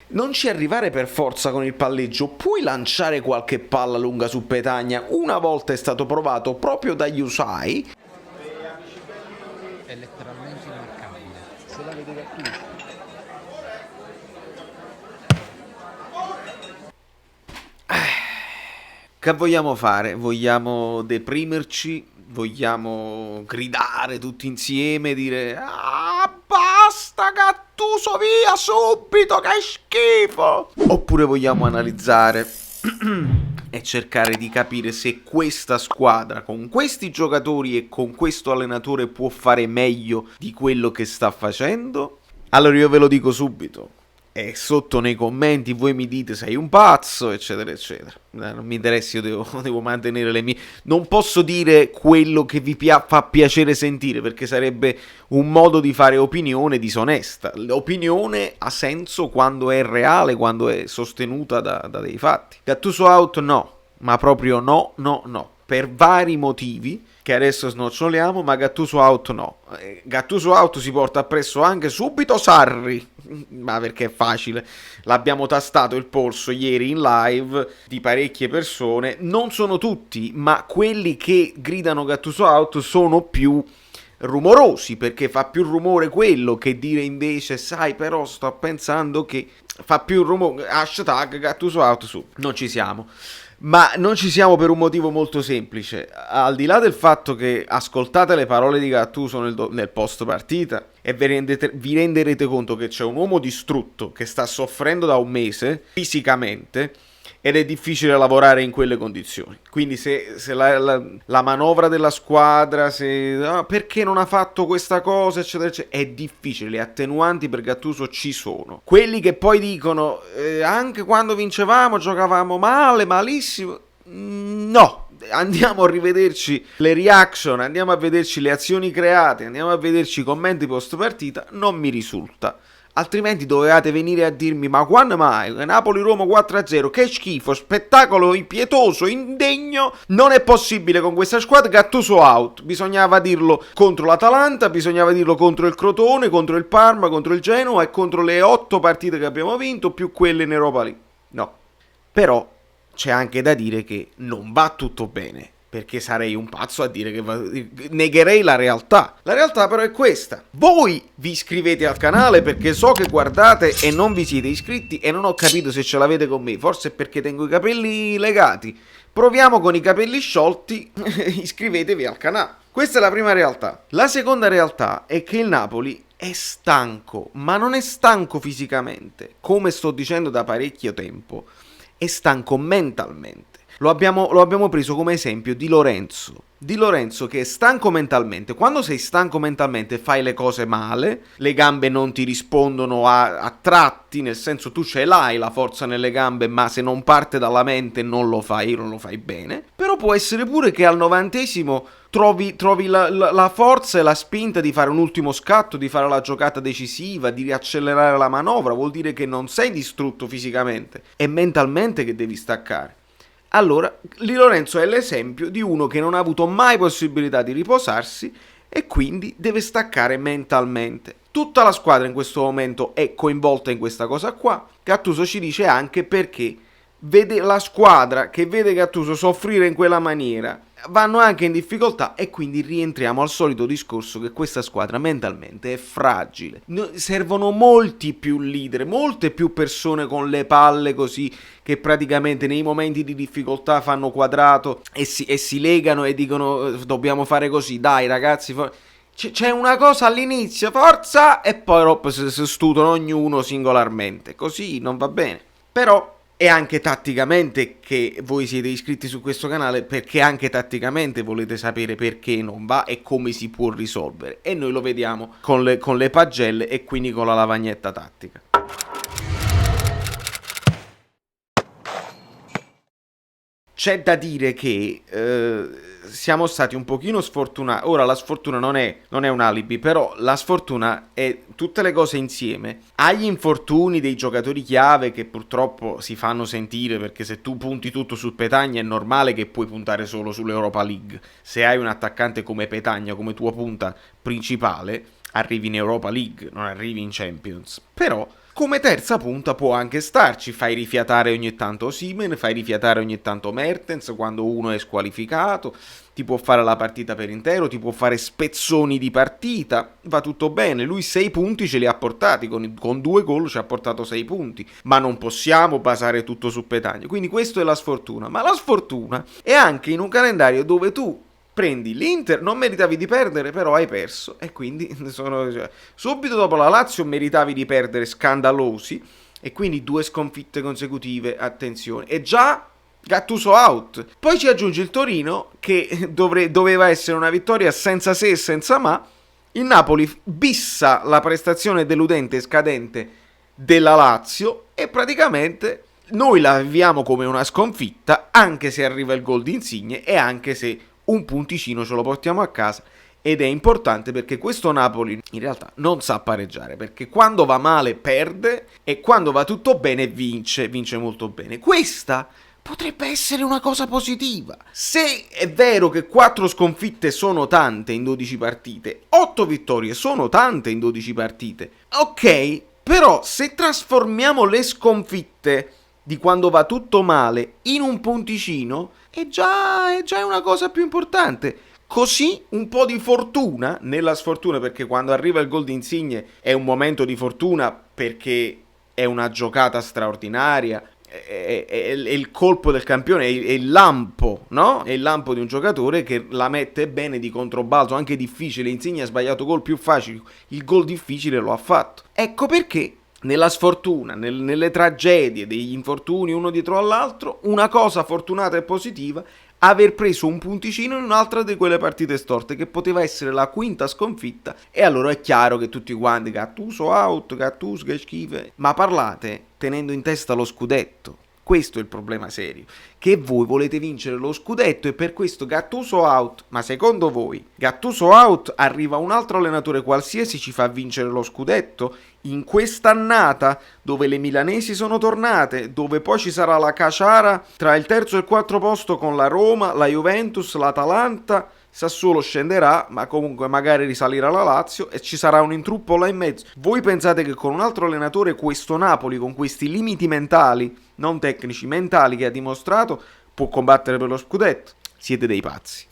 Non ci arrivare per forza con il palleggio, puoi lanciare qualche palla lunga su Petagna. Una volta è stato provato proprio dagli Usai. È letteralmente immarcabile. Se la vede Gattuso. Che vogliamo fare? Vogliamo deprimerci? Vogliamo gridare tutti insieme, dire ah, basta Gattuso via subito, che schifo! Oppure vogliamo analizzare e cercare di capire se questa squadra, con questi giocatori e con questo allenatore, può fare meglio di quello che sta facendo? Allora io ve lo dico subito. E sotto nei commenti voi mi dite sei un pazzo, eccetera, eccetera. Non mi interessa, io devo mantenere le mie... Non posso dire quello che vi fa piacere sentire, perché sarebbe un modo di fare opinione disonesta. L'opinione ha senso quando è reale, quando è sostenuta da dei fatti. Gattuso out no, ma proprio no, no, no. Per vari motivi che adesso snoccioliamo, ma Gattuso out no. Gattuso out si porta appresso anche subito Sarri, ma perché è facile. L'abbiamo tastato il polso ieri in live di parecchie persone, non sono tutti, ma quelli che gridano Gattuso out sono più rumorosi, perché fa più rumore quello che dire invece sai però sto pensando che fa più rumore, hashtag Gattuso out su. Non ci siamo. Ma non ci siamo per un motivo molto semplice. Al di là del fatto che ascoltate le parole di Gattuso nel post partita e vi renderete conto che c'è un uomo distrutto che sta soffrendo da un mese fisicamente ed è difficile lavorare in quelle condizioni. Quindi se la manovra della squadra, se perché non ha fatto questa cosa, eccetera, eccetera, è difficile. Le attenuanti per Gattuso ci sono. Quelli che poi dicono anche quando vincevamo giocavamo male, malissimo, no. Andiamo a rivederci le reaction, andiamo a vederci le azioni create, andiamo a vederci i commenti post partita, non mi risulta. Altrimenti dovevate venire a dirmi ma quando mai? Napoli-Roma 4-0, che schifo, spettacolo impietoso, indegno. Non è possibile con questa squadra. Gattuso out. Bisognava dirlo contro l'Atalanta, bisognava dirlo contro il Crotone, contro il Parma, contro il Genoa e contro le 8 partite che abbiamo vinto più quelle in Europa League. No. Però c'è anche da dire che non va tutto bene, perché sarei un pazzo a dire che negherei la realtà. La realtà però è questa. Voi vi iscrivete al canale perché so che guardate e non vi siete iscritti e non ho capito se ce l'avete con me. Forse è perché tengo i capelli legati. Proviamo con i capelli sciolti. Iscrivetevi al canale. Questa è la prima realtà. La seconda realtà è che il Napoli è stanco, ma non è stanco fisicamente, come sto dicendo da parecchio tempo. È stanco mentalmente. Lo abbiamo preso come esempio di Lorenzo. Di Lorenzo che è stanco mentalmente. Quando sei stanco mentalmente fai le cose male, le gambe non ti rispondono a tratti, nel senso tu ce l'hai la forza nelle gambe, ma se non parte dalla mente non lo fai bene. Però può essere pure che al 90esimo trovi la forza e la spinta di fare un ultimo scatto, di fare la giocata decisiva, di riaccelerare la manovra. Vuol dire che non sei distrutto fisicamente, è mentalmente che devi staccare. Allora, Di Lorenzo è l'esempio di uno che non ha avuto mai possibilità di riposarsi e quindi deve staccare mentalmente. Tutta la squadra in questo momento è coinvolta in questa cosa qua. Gattuso ci dice anche perché vede la squadra che vede Gattuso soffrire in quella maniera, vanno anche in difficoltà e quindi rientriamo al solito discorso che questa squadra mentalmente è fragile. Servono molti più leader, molte più persone con le palle così che praticamente nei momenti di difficoltà fanno quadrato e si legano e dicono dobbiamo fare così, dai ragazzi, c'è una cosa all'inizio, forza, e poi si studiano ognuno singolarmente, così non va bene. Però è anche tatticamente che voi siete iscritti su questo canale, perché anche tatticamente volete sapere perché non va e come si può risolvere. E noi lo vediamo con le pagelle e quindi con la lavagnetta tattica. C'è da dire che siamo stati un pochino sfortunati. Ora la sfortuna non è un alibi, però la sfortuna è tutte le cose insieme. Agli infortuni dei giocatori chiave che purtroppo si fanno sentire, perché se tu punti tutto su Petagna è normale che puoi puntare solo sull'Europa League. Se hai un attaccante come Petagna come tua punta principale, arrivi in Europa League, non arrivi in Champions. Però come terza punta può anche starci, fai rifiatare ogni tanto Osimhen, fai rifiatare ogni tanto Mertens quando uno è squalificato, ti può fare la partita per intero, ti può fare spezzoni di partita, va tutto bene, lui 6 punti ce li ha portati, con 2 gol ci ha portato 6 punti, ma non possiamo basare tutto su Petagna, quindi questo è la sfortuna, ma la sfortuna è anche in un calendario dove tu prendi l'Inter, non meritavi di perdere, però hai perso, e quindi subito dopo la Lazio meritavi di perdere scandalosi, e quindi 2 sconfitte consecutive, attenzione, e già Gattuso out. Poi ci aggiunge il Torino, che doveva essere una vittoria senza se e senza ma. Il Napoli bissa la prestazione deludente e scadente della Lazio, e praticamente noi la viviamo come una sconfitta, anche se arriva il gol di Insigne e anche se un punticino ce lo portiamo a casa, ed è importante perché questo Napoli in realtà non sa pareggiare, perché quando va male perde e quando va tutto bene vince molto bene. Questa potrebbe essere una cosa positiva. Se è vero che 4 sconfitte sono tante in 12 partite, 8 vittorie sono tante in 12 partite, ok, però se trasformiamo le sconfitte di quando va tutto male in un punticino, è già una cosa più importante. Così un po' di fortuna nella sfortuna, perché quando arriva il gol di Insigne è un momento di fortuna, perché è una giocata straordinaria, è il colpo del campione, è il lampo, no? È il lampo di un giocatore che la mette bene di controbalzo, anche difficile. Insigne ha sbagliato gol più facili, il gol difficile lo ha fatto. Ecco perché nella sfortuna, nelle tragedie degli infortuni uno dietro all'altro, una cosa fortunata e positiva, aver preso un punticino in un'altra di quelle partite storte, che poteva essere la quinta sconfitta, e allora è chiaro che tutti quanti Gattuso out, Gattuso che schifo, ma parlate tenendo in testa lo scudetto. Questo è il problema serio, che voi volete vincere lo scudetto, e per questo Gattuso out. Ma secondo voi Gattuso out, arriva un altro allenatore qualsiasi, ci fa vincere lo scudetto? In quest'annata dove le milanesi sono tornate, dove poi ci sarà la caciara tra il terzo e il quarto posto con la Roma, la Juventus, l'Atalanta, Sassuolo scenderà, ma comunque magari risalirà la Lazio, e ci sarà un intruppo là in mezzo. Voi pensate che con un altro allenatore questo Napoli, con questi limiti mentali, non tecnici, mentali, che ha dimostrato, può combattere per lo scudetto? Siete dei pazzi,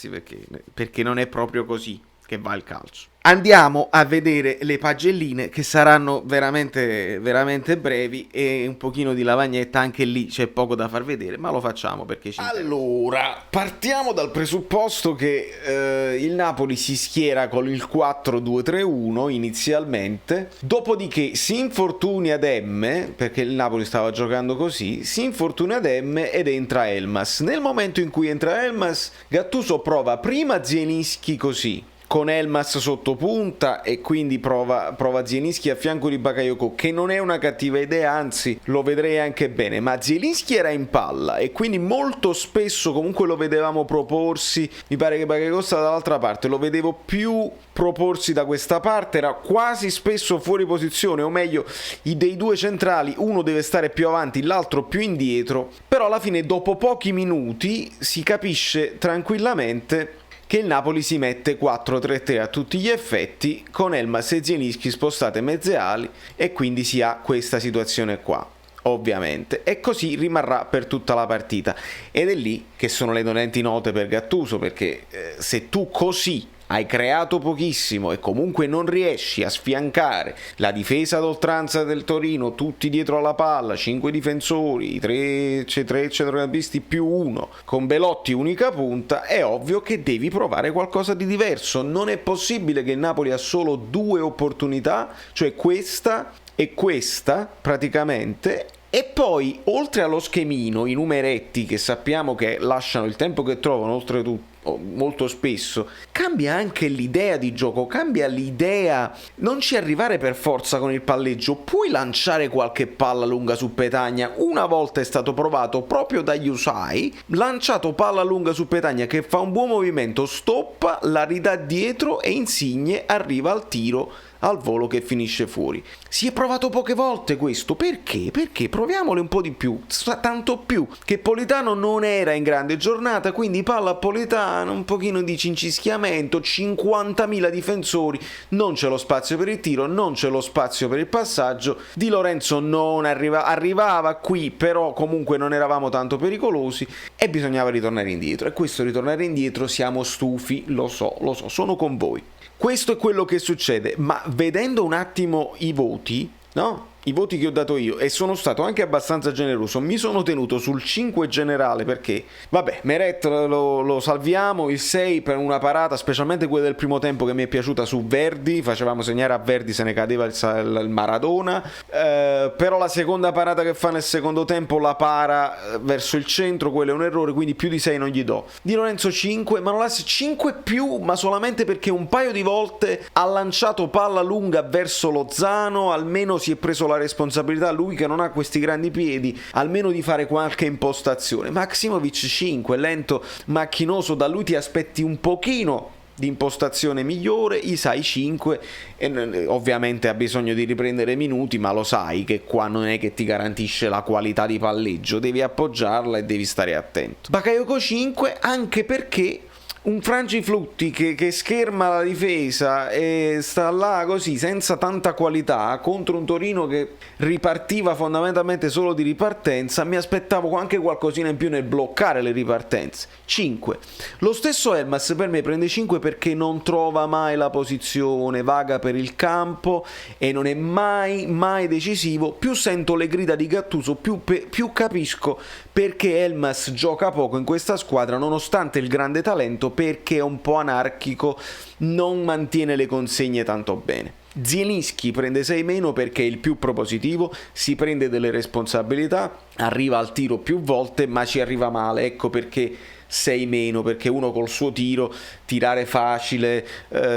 perché non è proprio così che va il calcio. Andiamo a vedere le pagelline, che saranno veramente, veramente brevi, e un pochino di lavagnetta, anche lì c'è poco da far vedere, ma lo facciamo perché ci interessa. Allora, partiamo dal presupposto che il Napoli si schiera con il 4-2-3-1 inizialmente, dopodiché si infortuna Demme, perché il Napoli stava giocando così, si infortuna Demme ed entra Elmas. Nel momento in cui entra Elmas, Gattuso prova prima Zielinski così, con Elmas sotto punta, e quindi prova Zielinski a fianco di Bakayoko, che non è una cattiva idea, anzi lo vedrei anche bene, ma Zielinski era in palla e quindi molto spesso comunque lo vedevamo proporsi. Mi pare che Bakayoko stava dall'altra parte, lo vedevo più proporsi da questa parte, era quasi spesso fuori posizione, o meglio dei due centrali uno deve stare più avanti, l'altro più indietro, però alla fine dopo pochi minuti si capisce tranquillamente che il Napoli si mette 4-3-3 a tutti gli effetti, con Elmas e Zielinski spostate mezze ali, e quindi si ha questa situazione qua, ovviamente, e così rimarrà per tutta la partita. Ed è lì che sono le dolenti note per Gattuso, perché se tu così hai creato pochissimo e comunque non riesci a sfiancare la difesa d'oltranza del Torino, tutti dietro alla palla, 5 difensori, 3 centrocampisti più 1, con Belotti unica punta, è ovvio che devi provare qualcosa di diverso. Non è possibile che il Napoli ha solo 2 opportunità, cioè questa e questa praticamente, e poi oltre allo schemino, i numeretti che sappiamo che lasciano il tempo che trovano, oltretutto molto spesso, cambia anche l'idea di gioco, cambia l'idea, non ci arrivare per forza con il palleggio, puoi lanciare qualche palla lunga su Petagna. Una volta è stato provato proprio da Yusai, lanciato palla lunga su Petagna che fa un buon movimento, stoppa, la ridà dietro e Insigne arriva al tiro al volo che finisce fuori. Si è provato poche volte questo, perché? Perché proviamole un po' di più, tanto più che Politano non era in grande giornata, quindi palla a Politano, un pochino di cincischiamento, 50.000 difensori, non c'è lo spazio per il tiro, non c'è lo spazio per il passaggio, Di Lorenzo non arrivava qui, però comunque non eravamo tanto pericolosi e bisognava ritornare indietro, e questo ritornare indietro siamo stufi, lo so, sono con voi. Questo è quello che succede, ma vedendo un attimo i voti, no? I voti che ho dato io, e sono stato anche abbastanza generoso, mi sono tenuto sul 5 generale perché, vabbè, Meret lo salviamo, il 6 per una parata, specialmente quella del primo tempo che mi è piaciuta su Verdi, facevamo segnare a Verdi, se ne cadeva il Maradona, però la seconda parata che fa nel secondo tempo la para verso il centro, quello è un errore, quindi più di 6 non gli do. Di Lorenzo 5, ma non la 5 più, ma solamente perché un paio di volte ha lanciato palla lunga verso Lozano, almeno si è preso la responsabilità, lui che non ha questi grandi piedi, almeno di fare qualche impostazione. Maximovic 5, lento, macchinoso, da lui ti aspetti un pochino di impostazione migliore. Isai 5, e ovviamente ha bisogno di riprendere minuti, ma lo sai che qua non è che ti garantisce la qualità di palleggio, devi appoggiarla e devi stare attento. Bakayoko 5, anche perché un Frangiflutti che scherma la difesa e sta là così senza tanta qualità contro un Torino che ripartiva fondamentalmente solo di ripartenza, mi aspettavo anche qualcosina in più nel bloccare le ripartenze. 5. Lo stesso Elmas per me prende 5 perché non trova mai la posizione, vaga per il campo e non è mai decisivo. Più sento le grida di Gattuso, più capisco perché Elmas gioca poco in questa squadra nonostante il grande talento, perché è un po' anarchico, non mantiene le consegne tanto bene. Zielinski prende 6 meno perché è il più propositivo, si prende delle responsabilità, arriva al tiro più volte ma ci arriva male, ecco perché 6 meno, perché uno col suo tiro, tirare facile,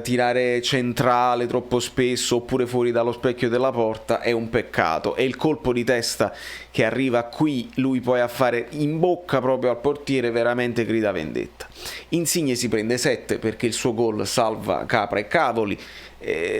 tirare centrale troppo spesso oppure fuori dallo specchio della porta è un peccato, e il colpo di testa che arriva qui lui poi a fare in bocca proprio al portiere veramente grida vendetta. Insigne si prende 7 perché il suo gol salva capra e cavoli,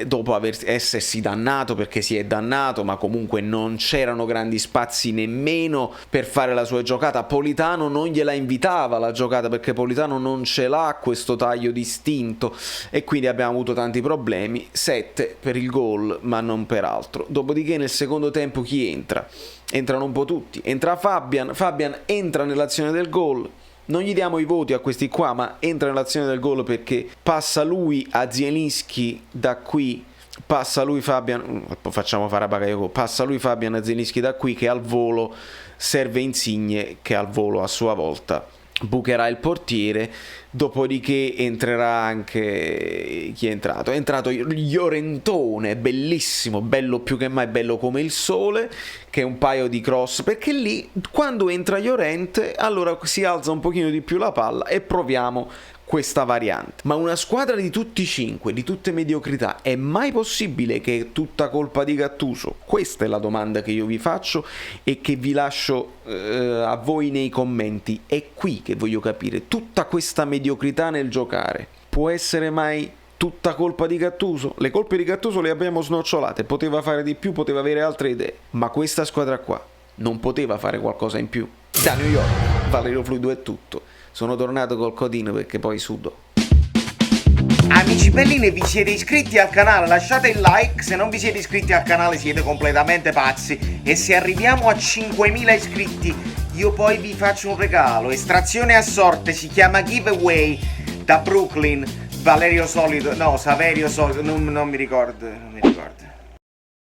dopo essersi dannato, perché si è dannato, ma comunque non c'erano grandi spazi nemmeno per fare la sua giocata. Politano non gliela invitava la giocata perché Politano non ce l'ha questo taglio distinto e quindi abbiamo avuto tanti problemi. 7 per il gol ma non per altro. Dopodiché nel secondo tempo chi entra? Entrano un po' tutti, entra Fabian entra nell'azione del gol. Non gli diamo i voti a questi qua, ma entra nell'azione del gol perché passa lui a Zielinski da qui, passa lui Fabian, facciamo fare a Bakayoko, passa lui Fabian a Zielinski da qui che al volo serve Insigne che al volo a sua volta bucherà il portiere. Dopodiché entrerà anche chi è entrato? È entrato Llorentone, bellissimo, bello più che mai, bello come il sole, che è un paio di cross, perché lì quando entra Llorente allora si alza un pochino di più la palla e proviamo questa variante. Ma una squadra di tutti 5, di tutte mediocrità, è mai possibile che è tutta colpa di Gattuso? Questa è la domanda che io vi faccio e che vi lascio a voi nei commenti. È qui che voglio capire, tutta questa mediocrità nel giocare può essere mai tutta colpa di Gattuso? Le colpe di Gattuso le abbiamo snocciolate, poteva fare di più, poteva avere altre idee, ma questa squadra qua non poteva fare qualcosa in più? Da New York, Valerio Fluido è tutto. Sono tornato col codino perché poi sudo. Amici bellini, vi siete iscritti al canale? Lasciate il like, se non vi siete iscritti al canale siete completamente pazzi. E se arriviamo a 5.000 iscritti io poi vi faccio un regalo. Estrazione a sorte, si chiama giveaway, da Brooklyn. Saverio Solido, non mi ricordo.